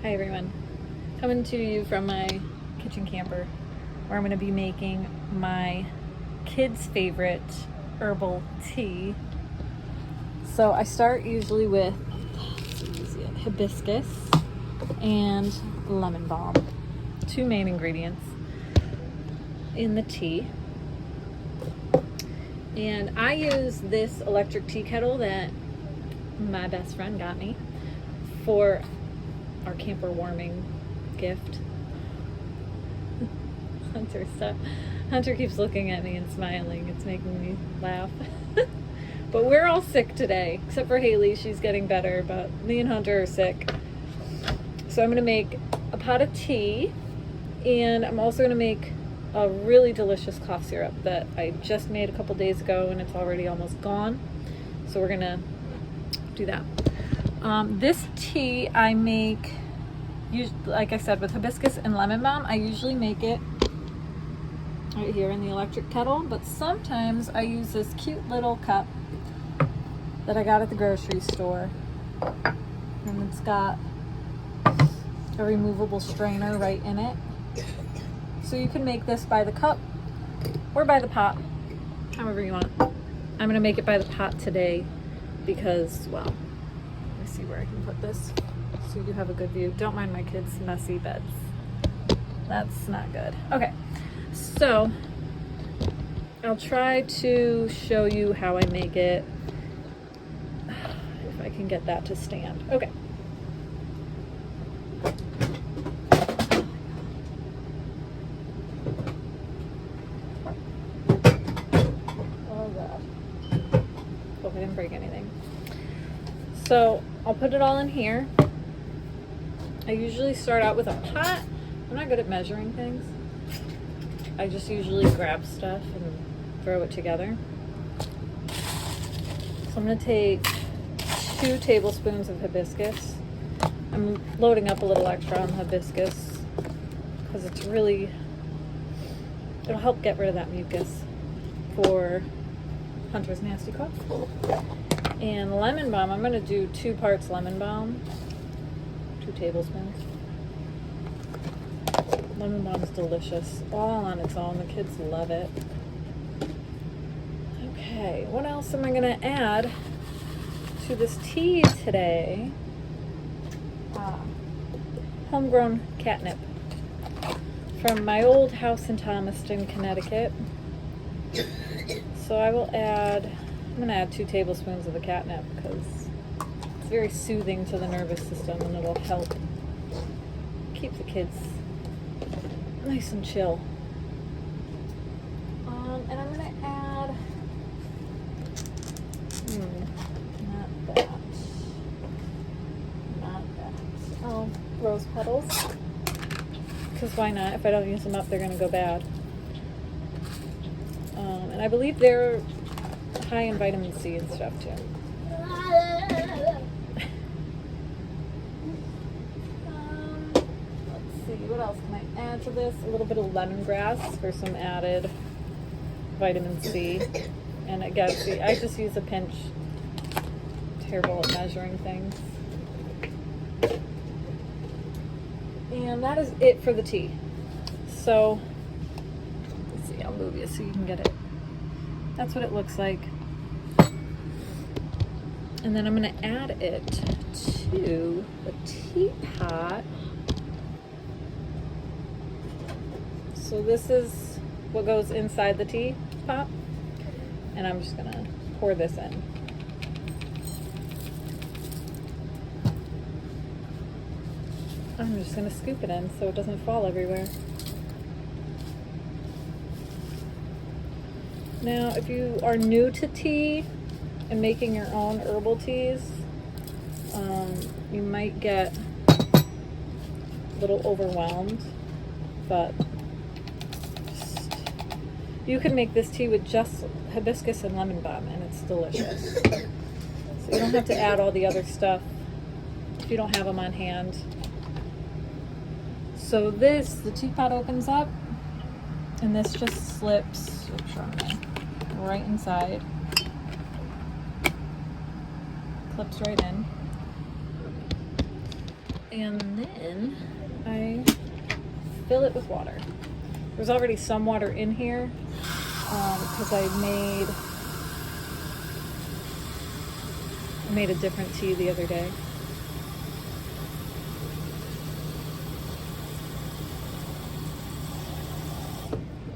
Hi everyone, coming to you from my kitchen camper where I'm going to be making my kids' favorite herbal tea. So I start usually with hibiscus and lemon balm, two main ingredients in the tea. And I use this electric tea kettle that my best friend got me for our camper warming gift. Hunter keeps looking at me and smiling. It's making me laugh. But we're all sick today, except for Haley. She's getting better, but me and Hunter are sick. So I'm going to make a pot of tea, and I'm also going to make a really delicious cough syrup that I just made a couple days ago, and it's already almost gone. So we're going to do that. This tea I make, like I said, with hibiscus and lemon balm. I usually make it right here in the electric kettle, but sometimes I use this cute little cup that I got at the grocery store, and it's got a removable strainer right in it. So you can make this by the cup or by the pot, however you want. I'm gonna make it by the pot today because, well, let me see where I can put this so you have a good view. Don't mind my kids' messy beds. That's not good. Okay, so I'll try to show you how I make it, if I can get that to stand. Okay. Oh God. Hope I didn't break anything. So I'll put it all in here. I usually start out with a pot. I'm not good at measuring things. I just usually grab stuff and throw it together. So I'm going to take 2 tablespoons of hibiscus. I'm loading up a little extra on hibiscus because it's really, it'll help get rid of that mucus for Hunter's nasty cough. And lemon balm, I'm going to do 2 parts lemon balm, 2 tablespoons. Lemon balm is delicious, all on its own. The kids love it. Okay, what else am I going to add to this tea today? Homegrown catnip from my old house in Thomaston, Connecticut. So I will add, I'm going to add 2 tablespoons of the catnip because it's very soothing to the nervous system and it'll help keep the kids nice and chill. And I'm going to add, not that, oh, rose petals, because why not? If I don't use them up, they're going to go bad. And I believe they're high in vitamin C and stuff too. What else can I add to this? A little bit of lemongrass for some added vitamin C. And again, see, I just use a pinch. Terrible at measuring things. And that is it for the tea. So, let's see, I'll move you so you can get it. That's what it looks like. And then I'm going to add it to the teapot. So this is what goes inside the teapot, and I'm just gonna pour this in. I'm just gonna scoop it in so it doesn't fall everywhere. Now, if you are new to tea and making your own herbal teas, you might get a little overwhelmed, but you can make this tea with just hibiscus and lemon balm, and it's delicious. So you don't have to add all the other stuff if you don't have them on hand. So this, the teapot opens up, and this just slips right inside. Clips right in. And then I fill it with water. There's already some water in here because I made a different tea the other day.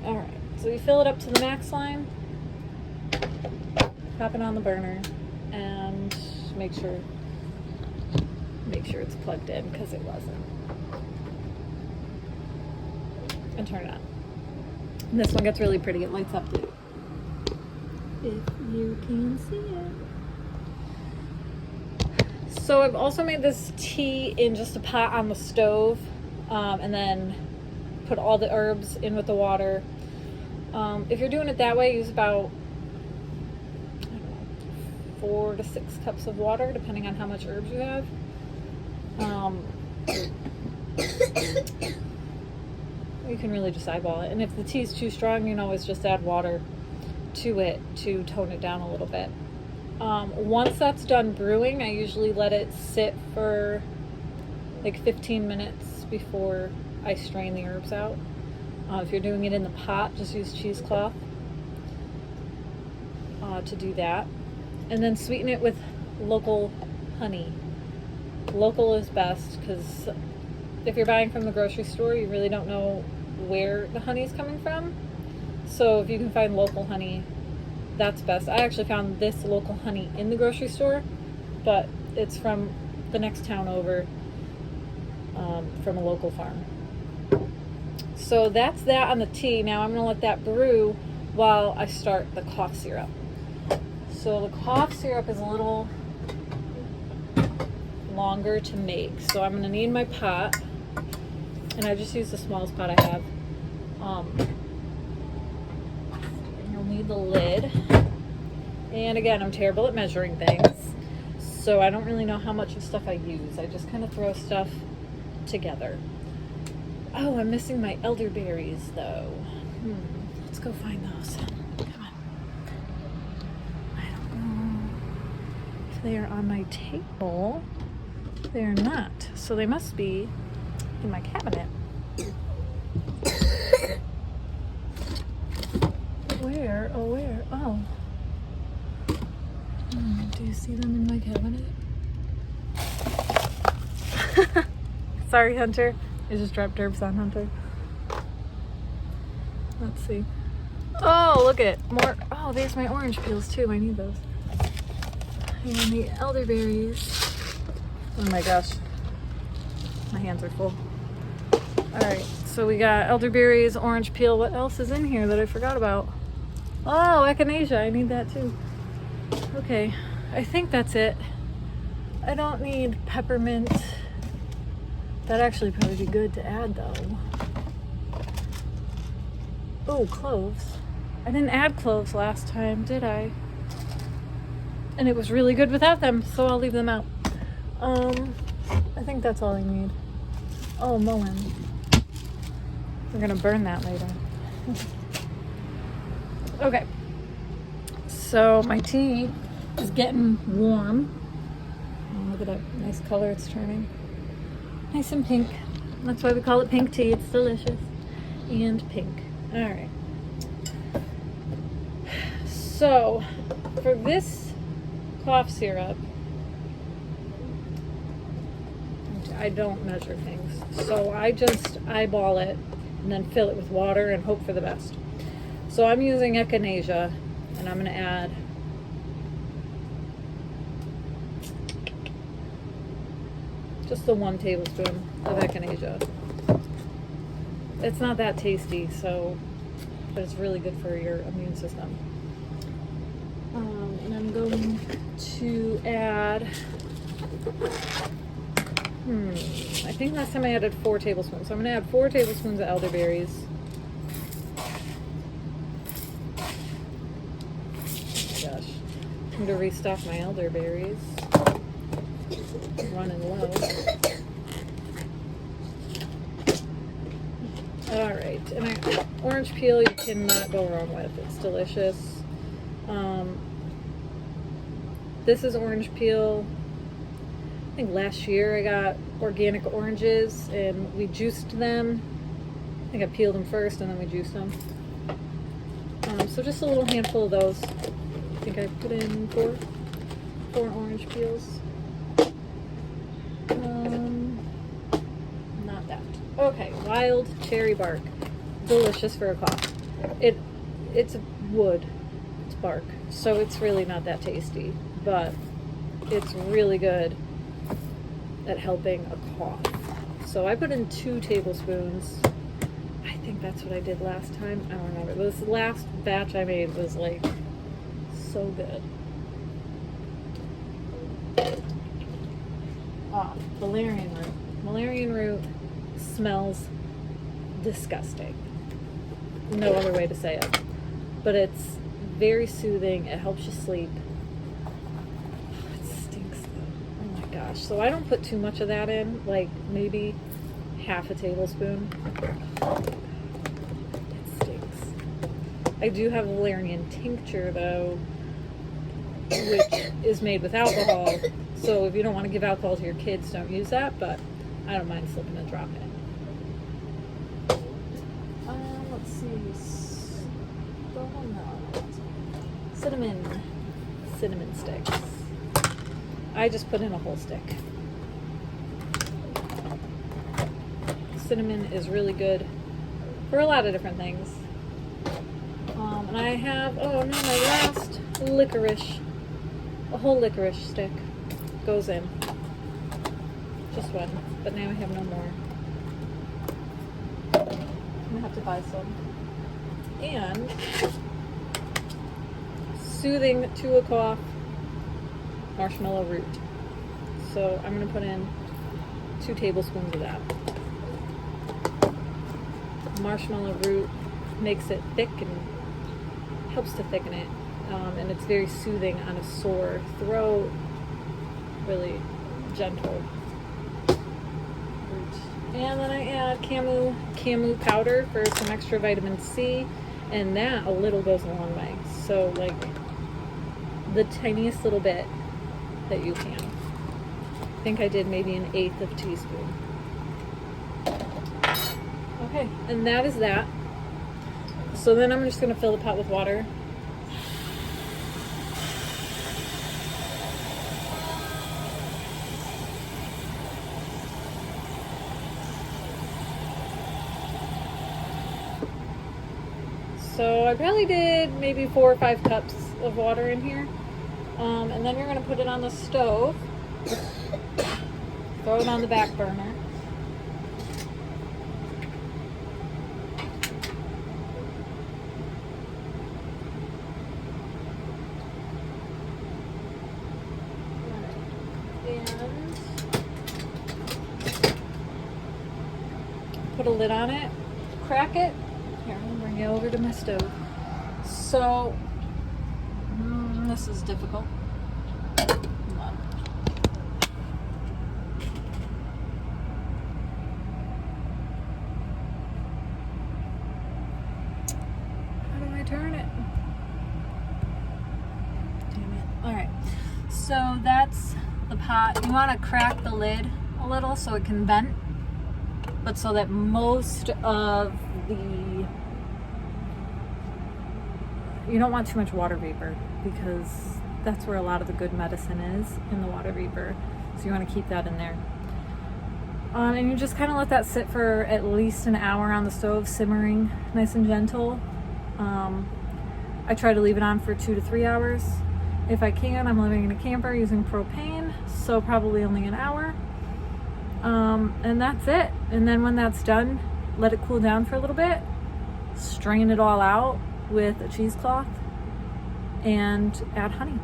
All right, so we fill it up to the max line, pop it on the burner, and make sure it's plugged in because it wasn't. And turn it on. And this one gets really pretty. It lights up blue. If you can see it. So I've also made this tea in just a pot on the stove, and then put all the herbs in with the water. If you're doing it that way, use about 4 to 6 cups of water, depending on how much herbs you have. You can really just eyeball it. And if the tea's too strong, you can always just add water to it to tone it down a little bit. Once that's done brewing, I usually let it sit for like 15 minutes before I strain the herbs out. If you're doing it in the pot, just use cheesecloth to do that. And then sweeten it with local honey. Local is best because if you're buying from the grocery store, you really don't know where the honey is coming from. So if you can find local honey, that's best. I actually found this local honey in the grocery store, but it's from the next town over, from a local farm. So that's that on the tea. Now I'm going to let that brew while I start the cough syrup. So the cough syrup is a little longer to make. So I'm going to need my pot, and I just use the smallest pot I have. You'll need the lid. And again, I'm terrible at measuring things, so I don't really know how much of stuff I use. I just kind of throw stuff together. Oh, I'm missing my elderberries though. Let's go find those. Come on. I don't know if they are on my table. They are not, so they must be in my cabinet. Where? Oh, where? Oh. Do you see them in my cabinet? Sorry, Hunter. I just dropped herbs on Hunter. Let's see. Oh, look at more. Oh, there's my orange peels too. I need those. And the elderberries. Oh my gosh. My hands are full. Alright, so we got elderberries, orange peel. What else is in here that I forgot about? Oh, echinacea. I need that too. Okay, I think that's it. I don't need peppermint. That'd actually probably be good to add though. Oh, cloves. I didn't add cloves last time, did I? And it was really good without them, so I'll leave them out. I think that's all I need. Oh, mullein. We're gonna burn that later. Okay. So my tea is getting warm. Oh, look at that nice color it's turning. Nice and pink. That's why we call it pink tea. It's delicious. And pink. All right. So for this cough syrup, I don't measure things. So I just eyeball it and then fill it with water and hope for the best. So I'm using echinacea, and I'm going to add just the 1 tablespoon of echinacea. It's not that tasty, but it's really good for your immune system. And I'm going to add, I think last time I added 4 tablespoons. So I'm going to add 4 tablespoons of elderberries. To restock my elderberries. Running low. Alright, and orange peel you cannot go wrong with. It's delicious. This is orange peel. I think last year I got organic oranges and we juiced them. I think I peeled them first and then we juiced them. So just a little handful of those. I think I put in four orange peels. Not that. Okay, wild cherry bark. Delicious for a cough. It's wood. It's bark. So it's really not that tasty, but it's really good at helping a cough. So I put in 2 tablespoons. I think that's what I did last time. I don't remember. This last batch I made was like so good. Ah, valerian root. Valerian root smells disgusting. No other way to say it. But it's very soothing. It helps you sleep. It stinks though. Oh my gosh. So I don't put too much of that in, like maybe half a tablespoon. It stinks. I do have valerian tincture though, which is made with alcohol. So if you don't want to give alcohol to your kids, don't use that, but I don't mind slipping a drop in. Let's see. Cinnamon sticks. I just put in a whole stick. Cinnamon is really good for a lot of different things. And I have, my last licorice. A whole licorice stick goes in. Just one, but now I have no more. I'm gonna have to buy some. And soothing to a cough, marshmallow root. So I'm gonna put in 2 tablespoons of that. Marshmallow root makes it thick and helps to thicken it. And it's very soothing on a sore throat, really gentle root. And then I add camu powder for some extra vitamin C, and that a little goes a long way. So like the tiniest little bit that you can. I think I did maybe 1/8 of a teaspoon. Okay, and that is that. So then I'm just gonna fill the pot with water. So I probably did maybe 4 or 5 cups of water in here. And then you're going to put it on the stove. Throw it on the back burner. And put a lid on it. Crack it. Here, I'm going to bring it over to my stove. So, this is difficult. Come on. How do I turn it? Damn it. Alright, so that's the pot. You want to crack the lid a little so it can vent, but so that most of you don't want too much water vapor, because that's where a lot of the good medicine is, in the water vapor. So you want to keep that in there. And you just kind of let that sit for at least an hour on the stove, simmering nice and gentle. I try to leave it on for 2 to 3 hours. If I can, I'm living in a camper using propane, so probably only an hour. And that's it. And then when that's done, let it cool down for a little bit, strain it all out with a cheesecloth, and add honey.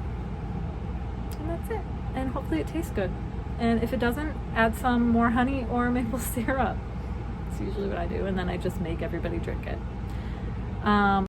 And that's it. And hopefully it tastes good. And if it doesn't, add some more honey or maple syrup. That's usually what I do. And then I just make everybody drink it.